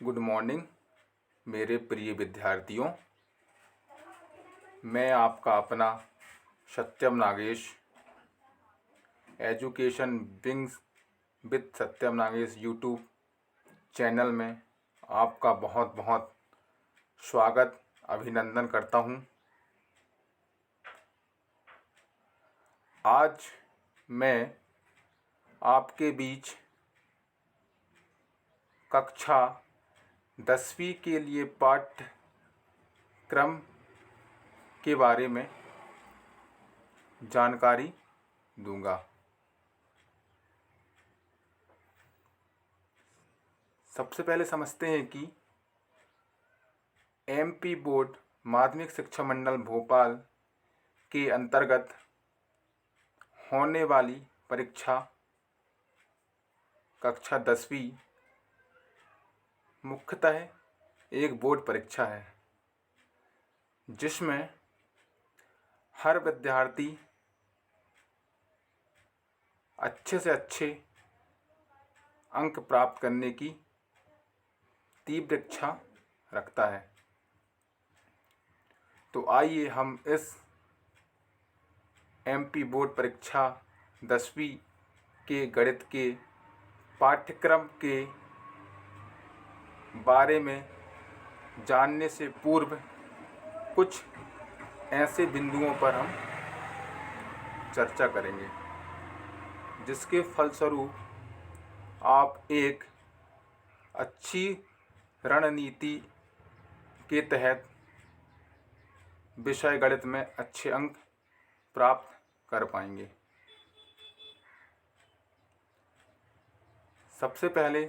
Good morning मेरे प्रिय विद्यार्थियों। मैं आपका अपना Satyam Nagesh education wings with Satyam Nagesh YouTube channel में आपका बहुत बहुत स्वागत अभिनंदन करता हूं। आज मैं आपके बीच कक्षा 10वीं के लिए पाठ्यक्रम के बारे में जानकारी दूंगा। सबसे पहले समझते हैं कि एमपी बोर्ड माध्यमिक शिक्षा मंडल भोपाल के अंतर्गत होने वाली परीक्षा कक्षा 10वीं मुख्यतः एक बोर्ड परीक्षा है, जिसमें हर विद्यार्थी अच्छे से अच्छे अंक प्राप्त करने की तीव्र इच्छा रखता है। तो आइए हम इस एमपी बोर्ड परीक्षा 10वीं के गणित के पाठ्यक्रम के बारे में जानने से पूर्व कुछ ऐसे बिंदुओं पर हम चर्चा करेंगे, जिसके फलस्वरूप आप एक अच्छी रणनीति के तहत विषय गणित में अच्छे अंक प्राप्त कर पाएंगे। सबसे पहले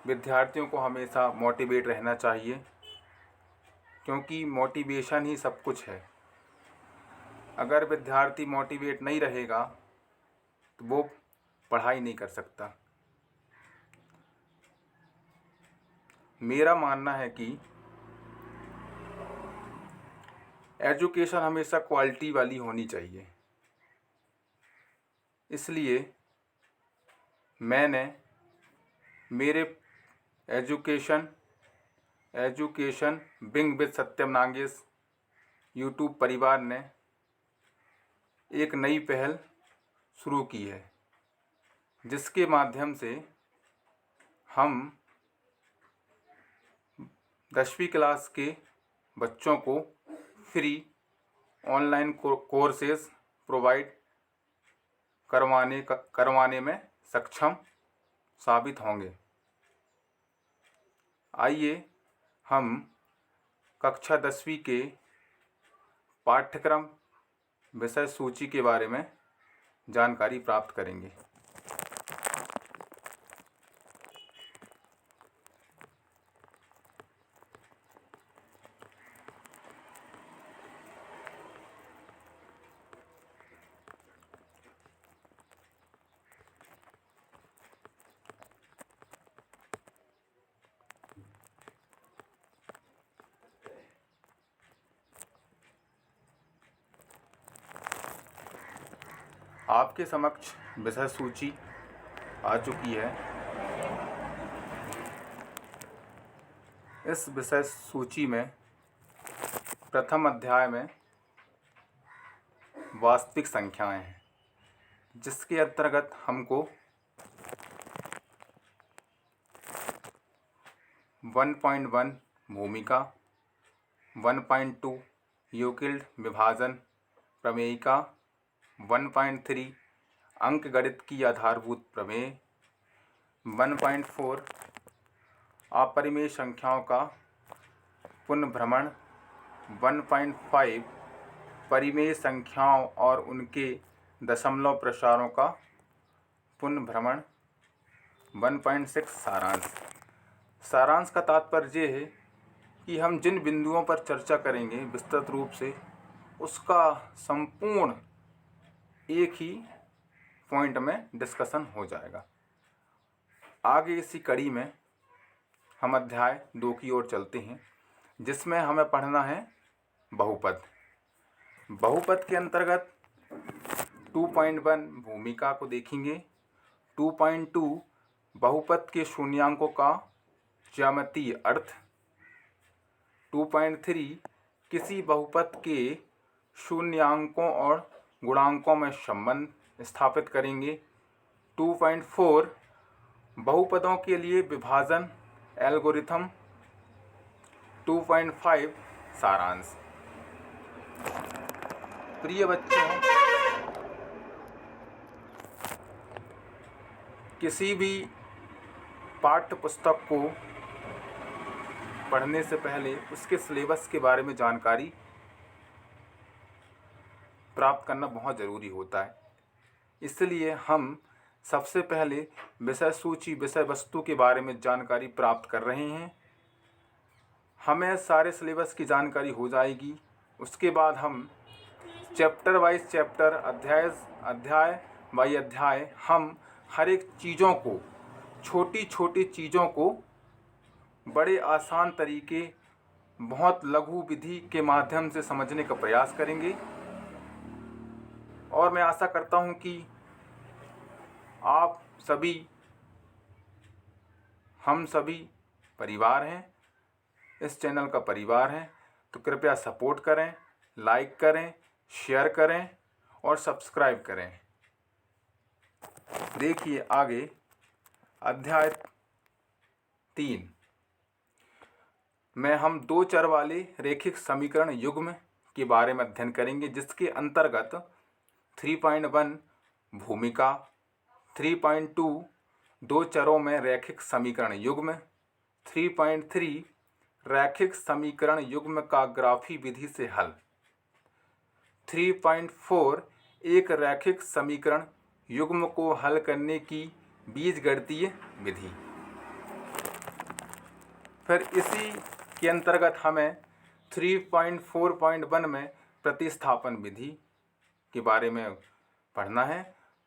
विद्यार्थियों को हमेशा मोटिवेट रहना चाहिए, क्योंकि मोटिवेशन ही सब कुछ है। अगर विद्यार्थी मोटिवेट नहीं रहेगा तो वो पढ़ाई नहीं कर सकता। मेरा मानना है कि एजुकेशन हमेशा क्वालिटी वाली होनी चाहिए। इसलिए मैंने मेरे education wing with Satyam Nagesh YouTube परिवार ने एक नई पहल शुरू की है, जिसके माध्यम से हम 10वीं क्लास के बच्चों को फ्री ऑनलाइन कोर्सेज प्रोवाइड करवाने में सक्षम साबित होंगे। आइए हम कक्षा 10वीं के पाठ्यक्रम विषय सूची के बारे में जानकारी प्राप्त करेंगे। आपके समक्ष विषय सूची आ चुकी है। इस विषय सूची में प्रथम अध्याय में वास्तविक संख्याएं हैं, जिसके अंतर्गत हमको 1.1 भूमिका, 1.2 यूक्लिड विभाजन प्रमेयिका, 1.3 अंकगणित की आधारभूत प्रमेय, 1.4 अपरिमेय संख्याओं का पुनर्भ्रमण, 1.5 परिमेय संख्याओं और उनके दशमलव प्रसारों का पुनर्भ्रमण, 1.6 सारांश का तात्पर्य ये है कि हम जिन बिंदुओं पर चर्चा करेंगे विस्तृत रूप से, उसका संपूर्ण एक ही पॉइंट में डिस्कशन हो जाएगा। आगे इसी कड़ी में हम अध्याय 2 की ओर चलते हैं, जिसमें हमें पढ़ना है बहुपद। बहुपद के अंतर्गत 2.1 भूमिका को देखेंगे, 2.2 बहुपद के शून्यांकों का ज्यामितीय अर्थ। 2.3 किसी बहुपद के शून्यांकों और गुणांकों में संबंध स्थापित करेंगे। 2.4 बहुपदों के लिए विभाजन एल्गोरिथम। 2.5 सारांश। प्रिय बच्चों, किसी भी पाठ्य पुस्तक को पढ़ने से पहले उसके सिलेबस के बारे में जानकारी प्राप्त करना बहुत ज़रूरी होता है। इसलिए हम सबसे पहले विषय सूची, विषय वस्तु के बारे में जानकारी प्राप्त कर रहे हैं। हमें सारे सिलेबस की जानकारी हो जाएगी। उसके बाद हम चैप्टर वाइज चैप्टर, अध्याय बाई अध्याय हम हर एक चीज़ों को, छोटी छोटी चीज़ों को बड़े आसान तरीके, बहुत लघु विधि के माध्यम से समझने का प्रयास करेंगे। और मैं आशा करता हूँ कि आप सभी, हम सभी परिवार हैं, इस चैनल का परिवार हैं, तो कृपया सपोर्ट करें, लाइक करें, शेयर करें और सब्सक्राइब करें। देखिए आगे अध्याय 3 में हम 2 चर वाले रैखिक समीकरण युग्म के बारे में अध्ययन करेंगे, जिसके अंतर्गत 3.1 भूमिका, 3.2 2 चरों में रैखिक समीकरण युग्म, 3.3 रैखिक समीकरण युग्म का ग्राफी विधि से हल, 3.4 एक रैखिक समीकरण युग्म को हल करने की बीजगणितीय विधि। फिर इसी के अंतर्गत हमें 3.4.1 में प्रतिस्थापन विधि के बारे में पढ़ना है।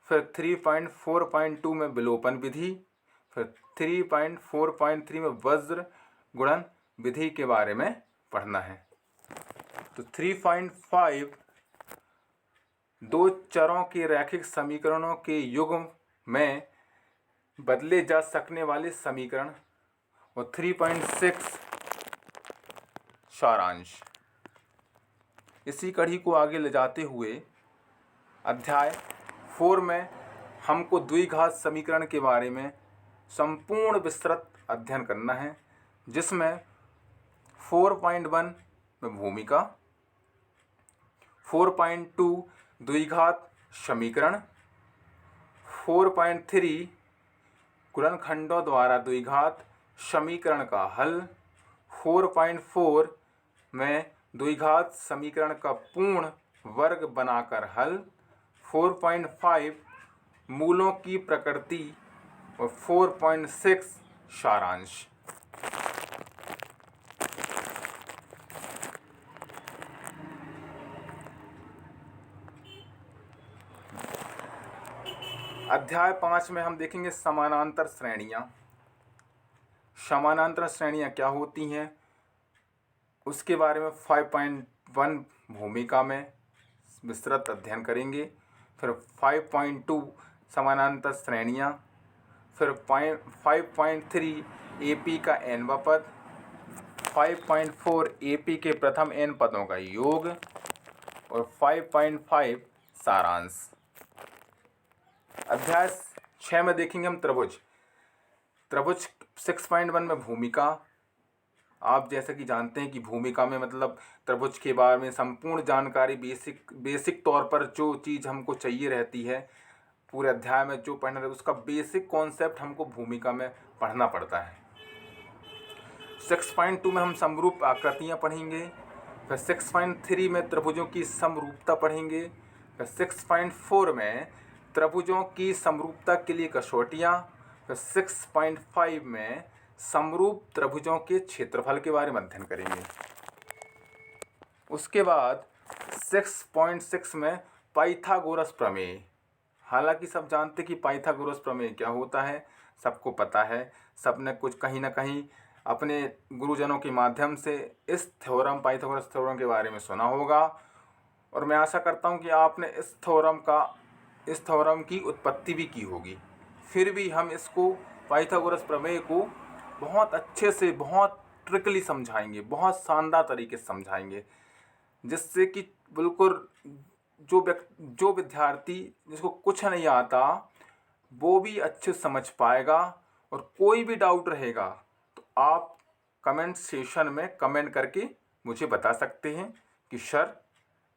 फिर 3.4.2 में विलोपन विधि, फिर 3.4.3 में वज्र गुणन विधि के बारे में पढ़ना है। तो 3.5 2 चरों के रैखिक समीकरणों के युग्म में बदले जा सकने वाले समीकरण, और 3.6 सारांश। इसी कड़ी को आगे ले जाते हुए अध्याय 4 में हमको द्विघात समीकरण के बारे में संपूर्ण विस्तृत अध्ययन करना है, जिसमें 4.1 में भूमिका, 4.2 द्विघात समीकरण, 4.3 गुणनखंडों द्वारा द्विघात समीकरण का हल, 4.4 में द्विघात समीकरण का पूर्ण वर्ग बनाकर हल, 4.5 मूलों की प्रकृति और 4.6 सारांश। अध्याय 5 में हम देखेंगे समानांतर श्रेणियाँ। समानांतर श्रेणियाँ क्या होती हैं उसके बारे में 5.1 भूमिका में विस्तृत अध्ययन करेंगे। फिर 5.2 समानांतर श्रेणियाँ, फिर 5.3 एपी का n पद, 5.4 एपी के प्रथम n पदों का योग और 5.5 सारांश। अध्याय 6 में देखेंगे हम त्रिभुज। 6.1 में भूमिका। आप जैसे कि जानते हैं कि भूमिका में मतलब त्रिभुज के बारे में संपूर्ण जानकारी, बेसिक तौर पर जो चीज़ हमको चाहिए रहती है पूरे अध्याय में, जो पढ़ना रहता है उसका बेसिक कॉन्सेप्ट हमको भूमिका में पढ़ना पड़ता है। 6.2 में हम समरूप आकृतियाँ पढ़ेंगे। फिर 6.3 में त्रिभुजों की समरूपता पढ़ेंगे। फिर 6.4 में त्रिभुजों की समरूपता के लिए कसौटियाँ। फिर 6.5 में समरूप त्रिभुजों के क्षेत्रफल के बारे में अध्ययन करेंगे। उसके बाद 6.6 में पाइथागोरस प्रमेय। हालांकि सब जानते कि पाइथागोरस प्रमेय क्या होता है, सबको पता है, सबने कुछ कहीं ना कहीं अपने गुरुजनों के माध्यम से इस थ्योरम, पाइथागोरस थ्योरम के बारे में सुना होगा। और मैं आशा करता हूं कि आपने इस थ्योरम की उत्पत्ति भी की होगी। फिर भी हम इसको, पाइथागोरस प्रमेय को बहुत अच्छे से, बहुत ट्रिकली समझाएंगे, बहुत शानदार तरीके से समझाएंगे, जिससे कि बिल्कुल जो विद्यार्थी जिसको कुछ नहीं आता वो भी अच्छे से समझ पाएगा। और कोई भी डाउट रहेगा तो आप कमेंट सेशन में कमेंट करके मुझे बता सकते हैं कि सर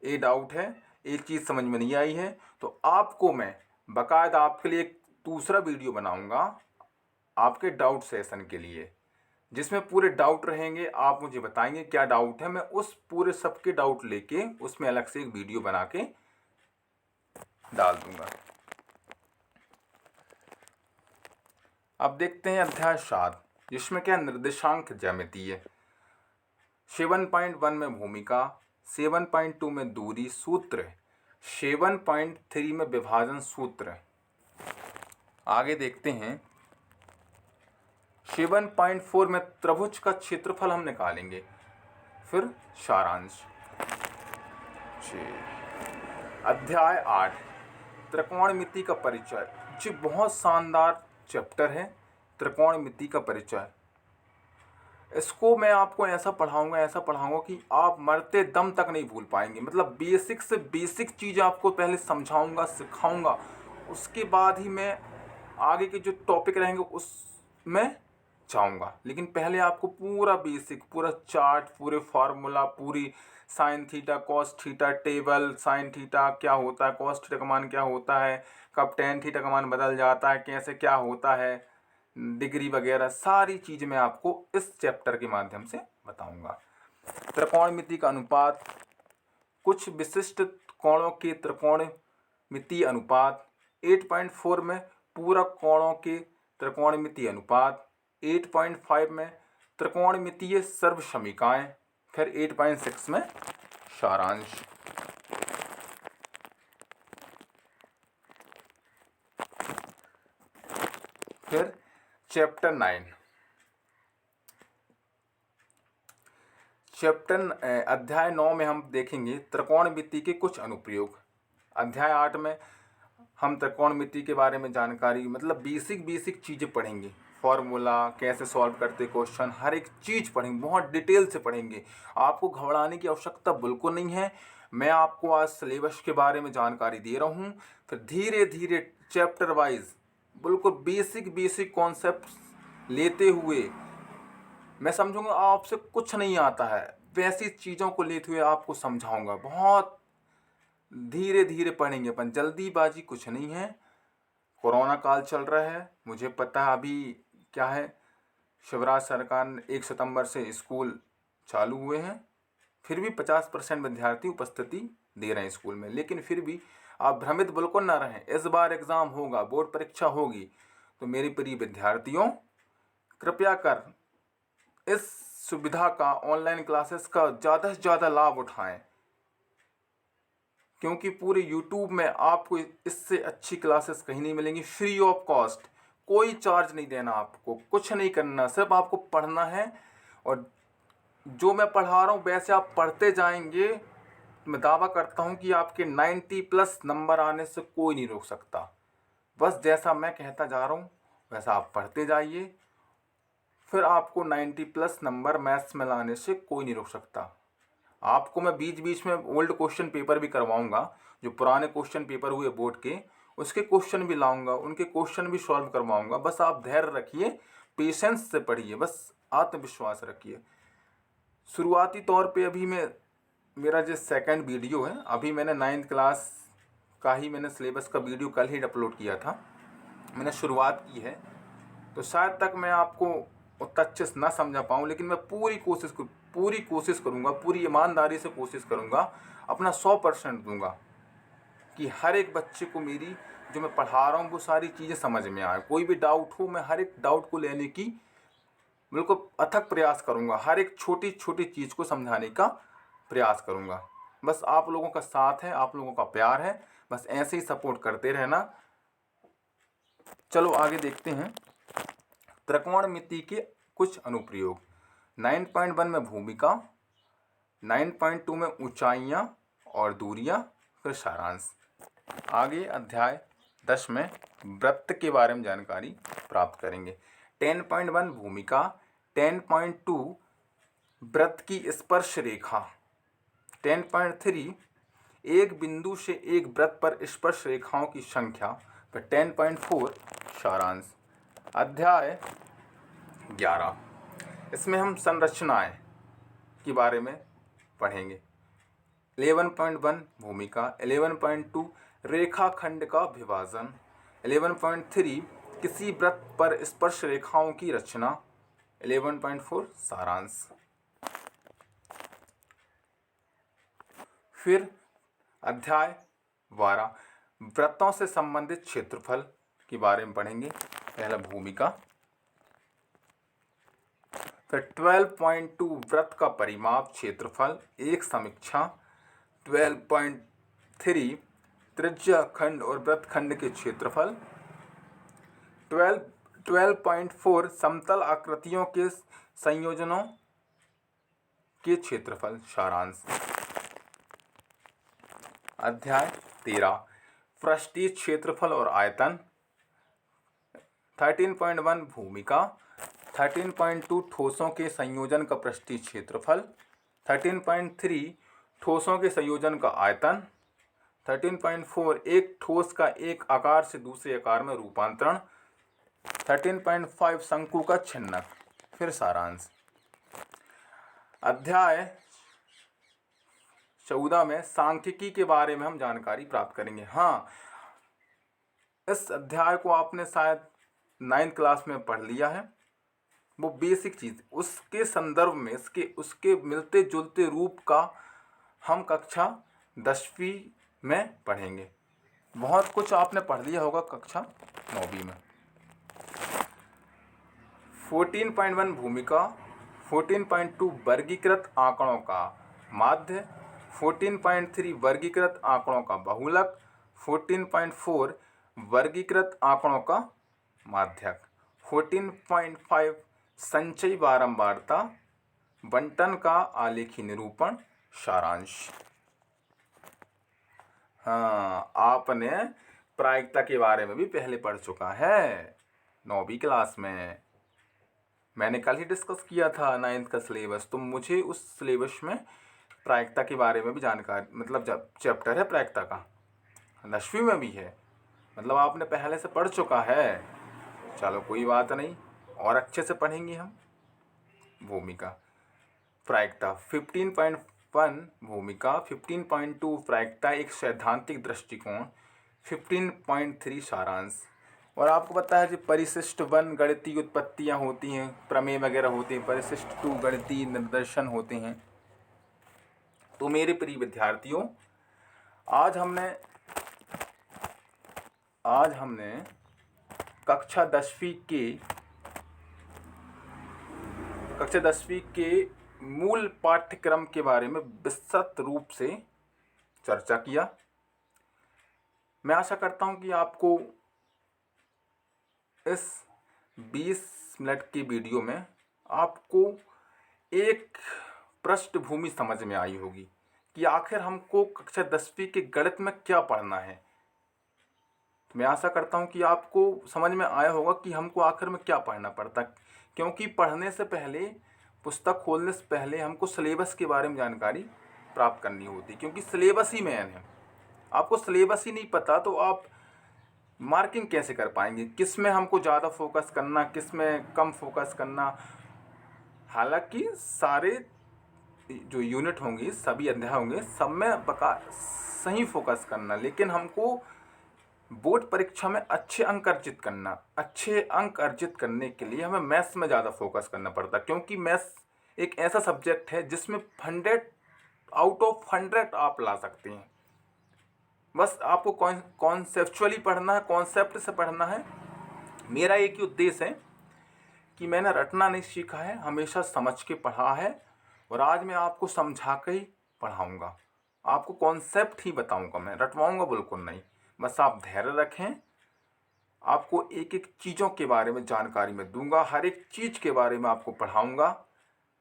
ये डाउट है, एक चीज़ समझ में नहीं आई है, तो आपको मैं बाकायदा आपके लिए एक दूसरा वीडियो बनाऊंगा आपके डाउट सेशन के लिए, जिसमें पूरे डाउट रहेंगे। आप मुझे बताएंगे क्या डाउट है, मैं उस पूरे सबके डाउट लेके उसमें अलग से एक वीडियो बना के डाल दूंगा। अब देखते हैं अध्याय 7, जिसमें क्या निर्देशांक ज्यामितीय। 7.1 में भूमिका, 7.2 में दूरी सूत्र, 7.3 में विभाजन सूत्र। आगे देखते हैं 7.4 में त्रिभुज का क्षेत्रफल हम निकालेंगे। फिर सारांश। अध्याय 8 त्रिकोणमिति का परिचय। जो बहुत शानदार चैप्टर है त्रिकोणमिति का परिचय। इसको मैं आपको ऐसा पढ़ाऊंगा कि आप मरते दम तक नहीं भूल पाएंगे। मतलब बेसिक से बेसिक चीज़ आपको पहले समझाऊंगा, सिखाऊंगा, उसके बाद ही मैं आगे के जो टॉपिक रहेंगे उसमें जाऊंगा। लेकिन पहले आपको पूरा बेसिक, पूरा चार्ट, पूरे फार्मूला, पूरी sine theta cos theta table, sine theta क्या होता है, कॉस थीटा का मान क्या होता है, कब टेन थीटा का मान बदल जाता है, कैसे क्या होता है, डिग्री वगैरह सारी चीज़ मैं आपको इस चैप्टर के माध्यम से बताऊंगा। त्रिकोणमिति का अनुपात, कुछ विशिष्ट कोणों के त्रिकोणमितीय अनुपात। 8.4 में पूरक कोणों के त्रिकोणमितीय अनुपात। 8.5 में त्रिकोणमितीय सर्वसमीकाएं। फिर 8.6 में सारांश। फिर चैप्टर 9, अध्याय 9 में हम देखेंगे त्रिकोणमिति के कुछ अनुप्रयोग। अध्याय 8 में हम त्रिकोणमिति के बारे में जानकारी, मतलब बेसिक चीज़ें पढ़ेंगे। फॉर्मूला, कैसे सॉल्व करते क्वेश्चन, हर एक चीज़ पढ़ेंगे, बहुत डिटेल से पढ़ेंगे। आपको घबराने की आवश्यकता बिल्कुल नहीं है। मैं आपको आज सिलेबस के बारे में जानकारी दे रहा हूँ। फिर धीरे धीरे चैप्टर वाइज बिल्कुल बेसिक कॉन्सेप्ट लेते हुए मैं समझूंगा आपसे कुछ नहीं आता है, वैसी चीज़ों को लेते हुए आपको समझाऊंगा। बहुत धीरे धीरे पढ़ेंगे अपन, जल्दीबाजी कुछ नहीं है। कोरोना काल चल रहा है, मुझे पता है अभी क्या है, शिवराज सरकार ने 1 सितंबर से स्कूल चालू हुए हैं, फिर भी 50% विद्यार्थी उपस्थिति दे रहे हैं स्कूल में। लेकिन फिर भी आप भ्रमित बिल्कुल ना रहें। इस बार एग्ज़ाम होगा, बोर्ड परीक्षा होगी, तो मेरे प्रिय विद्यार्थियों कृपया कर इस सुविधा का, ऑनलाइन क्लासेस का ज़्यादा से ज़्यादा लाभ उठाएं, क्योंकि पूरे YouTube में आपको इससे अच्छी क्लासेस कहीं नहीं मिलेंगी। फ्री ऑफ कॉस्ट, कोई चार्ज नहीं देना, आपको कुछ नहीं करना, सिर्फ आपको पढ़ना है। और जो मैं पढ़ा रहा हूँ वैसे आप पढ़ते जाएंगे, मैं दावा करता हूँ कि आपके 90+ नंबर आने से कोई नहीं रोक सकता। बस जैसा मैं कहता जा रहा हूँ वैसा आप पढ़ते जाइए, फिर आपको 90+ नंबर मैथ्स में लाने से कोई नहीं रोक सकता। आपको मैं बीच बीच में ओल्ड क्वेश्चन पेपर भी करवाऊंगा, जो पुराने क्वेश्चन पेपर हुए बोर्ड के, उसके क्वेश्चन भी लाऊंगा, उनके क्वेश्चन भी सॉल्व करवाऊंगा। बस आप धैर्य रखिए, पेशेंस से पढ़िए, बस आत्मविश्वास रखिए। शुरुआती तौर पे अभी मेरा जो सेकंड वीडियो है, अभी मैंने 9th क्लास का ही मैंने सिलेबस का वीडियो कल ही अपलोड किया था, मैंने शुरुआत की है, तो शायद तक मैं आपको उतना अच्छे से ना समझा पाऊँ। लेकिन मैं पूरी कोशिश करूँगा, पूरी ईमानदारी से कोशिश करूँगा, अपना 100% दूंगा कि हर एक बच्चे को मेरी जो मैं पढ़ा रहा हूँ वो सारी चीज़ें समझ में आए। कोई भी डाउट हो, मैं हर एक डाउट को लेने की बिल्कुल अथक प्रयास करूँगा, हर एक छोटी छोटी चीज़ को समझाने का प्रयास करूँगा। बस आप लोगों का साथ है, आप लोगों का प्यार है, बस ऐसे ही सपोर्ट करते रहना। चलो आगे देखते हैं त्रिकोणमिति के कुछ अनुप्रयोग। 9.1 में भूमिका, 9.2 में ऊंचाइयां और दूरियां, फिर सारांश। आगे अध्याय 10 में वृत्त के बारे में जानकारी प्राप्त करेंगे। 10.1 भूमिका। 10.2 वृत्त की स्पर्श रेखा। 10.3 एक बिंदु से एक वृत्त पर स्पर्श रेखाओं की संख्या। फिर 10.4 सारांश। अध्याय 11, इसमें हम संरचनाएं के बारे में पढ़ेंगे। 11.1 भूमिका। 11.2 रेखाखंड का विभाजन। 11.3 किसी वृत्त पर स्पर्श रेखाओं की रचना। 11.4 सारांश। फिर अध्याय 12 वृत्तों से संबंधित क्षेत्रफल के बारे में पढ़ेंगे। पहला भूमिका। फिर 12.2 वृत्त का परिमाप क्षेत्रफल एक समीक्षा। 12.3 त्रिज्या खंड और वृत्त खंड के क्षेत्रफल। 12.4 समतल आकृतियों के संयोजनों के क्षेत्रफल। सारांश। अध्याय 13 पृष्ठीय क्षेत्रफल और आयतन। 13.1 भूमिका। 13.2 ठोसों के संयोजन का पृष्ठीय क्षेत्रफल। 13.3 ठोसों के संयोजन का आयतन। 13.4 एक ठोस का एक आकार से दूसरे आकार में रूपांतरण। 13.5 शंकु का छिन्नक। फिर सारांश। अध्याय 14 में सांख्यिकी के बारे में हम जानकारी प्राप्त करेंगे। हाँ, इस अध्याय को आपने शायद 9th क्लास में पढ़ लिया है। वो बेसिक चीज़, उसके संदर्भ में उसके मिलते जुलते रूप का हम कक्षा 10वीं में पढ़ेंगे। बहुत कुछ आपने पढ़ लिया होगा कक्षा 9वीं में। 14.1 भूमिका। 14.2 वर्गीकृत आंकड़ों का माध्य। 14.3 वर्गीकृत आंकड़ों का बहुलक। 14.4 वर्गीकृत आंकड़ों का माध्यक। 14.5 संचयी बारंबारता बंटन का आलेखी निरूपण। सारांश। हाँ, आपने प्रायिकता के बारे में भी पहले पढ़ चुका है 9वीं क्लास में। मैंने कल ही डिस्कस किया था 9th का सिलेबस, तो मुझे उस सिलेबस में प्रायिकता के बारे में भी जानकारी, मतलब जब चैप्टर है प्रायिकता का 10वीं में भी है, मतलब आपने पहले से पढ़ चुका है। चलो कोई बात नहीं, और अच्छे से पढ़ेंगे हम। भूमिका प्रायिकता। 15.1 भूमिका। 15.2 प्रायिकता एक सैद्धांतिक दृष्टिकोण। 15.3 सारांश। और आपको पता है, जो परिशिष्ट 1 गणितीय उत्पत्तियाँ होती हैं, प्रमेय वगैरह होते हैं, परिशिष्ट 2 गणितीय निदर्शन होते हैं। तो मेरे प्रिय विद्यार्थियों, आज हमने कक्षा 10वीं के मूल पाठ्यक्रम के बारे में विस्तृत रूप से चर्चा किया। मैं आशा करता हूं कि आपको इस 20 मिनट की वीडियो में आपको एक पृष्ठभूमि समझ में आई होगी कि आखिर हमको कक्षा 10वीं के गणित में क्या पढ़ना है। तो मैं आशा करता हूं कि आपको समझ में आया होगा कि हमको आखिर में क्या पढ़ना पड़ता है, क्योंकि पढ़ने से पहले, पुस्तक खोलने से पहले हमको सिलेबस के बारे में जानकारी प्राप्त करनी होती, क्योंकि सिलेबस ही मेन है। आपको सिलेबस ही नहीं पता तो आप मार्किंग कैसे कर पाएंगे, किस में हमको ज़्यादा फोकस करना, किस में कम फोकस करना। हालांकि सारे जो यूनिट होंगी, सभी अध्याय होंगे, सब में सही फोकस करना, लेकिन हमको बोर्ड परीक्षा में अच्छे अंक अर्जित करने के लिए हमें मैथ्स में ज़्यादा फोकस करना पड़ता है, क्योंकि मैथ्स एक ऐसा सब्जेक्ट है जिसमें 100 आउट ऑफ 100 आप ला सकते हैं। बस आपको कॉन्सेप्चुअली पढ़ना है, कॉन्सेप्ट से पढ़ना है। मेरा एक ही उद्देश्य है कि मैंने रटना नहीं सीखा है, हमेशा समझ के पढ़ा है, और आज मैं आपको समझा के ही पढ़ाऊँगा, आपको कॉन्सेप्ट ही बताऊँगा, मैं रटवाऊँगा बिल्कुल नहीं। बस आप धैर्य रखें, आपको एक एक चीज़ों के बारे में जानकारी मैं दूंगा, हर एक चीज़ के बारे में आपको पढ़ाऊँगा,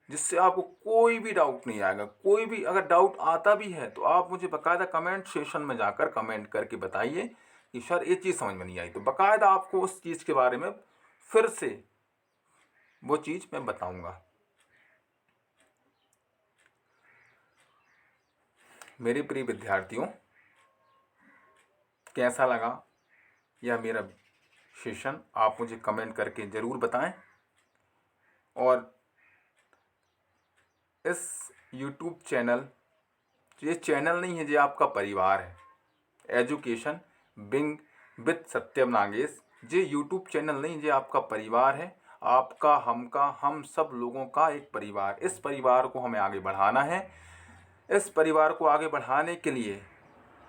जिससे आपको कोई भी डाउट नहीं आएगा। कोई भी अगर डाउट आता भी है तो आप मुझे बाकायदा कमेंट सेशन में जाकर कमेंट करके बताइए कि सर ये चीज़ समझ में नहीं आई, तो बाकायदा आपको उस चीज़ के बारे में फिर से वो चीज़ मैं बताऊंगा। मेरे प्रिय विद्यार्थियों, कैसा लगा यह मेरा सेशन, आप मुझे कमेंट करके ज़रूर बताएं। और इस यूट्यूब चैनल, ये चैनल नहीं है, ये आपका परिवार है। Education wing with Satyam Nagesh, ये यूट्यूब चैनल नहीं, ये आपका परिवार है। आपका, हमका, हम सब लोगों का एक परिवार। इस परिवार को हमें आगे बढ़ाना है। इस परिवार को आगे बढ़ाने के लिए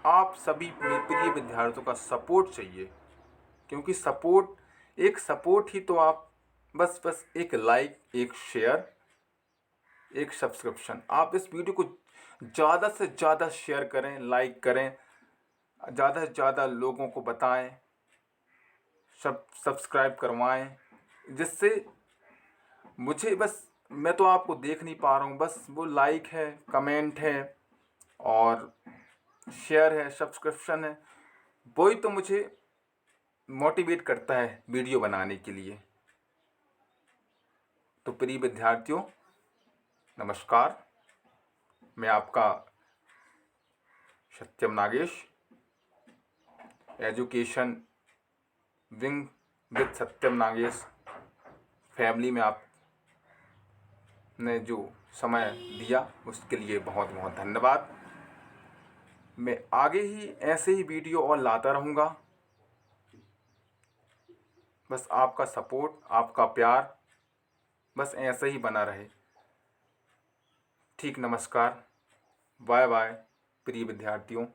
आप सभी प्रिय विद्यार्थियों का सपोर्ट चाहिए, क्योंकि सपोर्ट ही तो आप बस एक लाइक, एक शेयर, एक सब्सक्रिप्शन, आप इस वीडियो को ज़्यादा से ज़्यादा शेयर करें, लाइक करें, ज़्यादा से ज़्यादा लोगों को बताएं, सब्सक्राइब करवाएं, जिससे मुझे बस, मैं तो आपको देख नहीं पा रहा हूँ, बस वो लाइक है, कमेंट है और शेयर है, सब्सक्रिप्शन है, वही तो मुझे मोटिवेट करता है वीडियो बनाने के लिए। तो प्रिय विद्यार्थियों, नमस्कार। मैं आपका Satyam Nagesh, education wing with Satyam Nagesh family में आपने जो समय दिया उसके लिए बहुत बहुत धन्यवाद। मैं आगे ही ऐसे ही वीडियो और लाता रहूँगा। बस आपका सपोर्ट, आपका प्यार बस ऐसे ही बना रहे। ठीक, नमस्कार, बाय बाय प्रिय विद्यार्थियों।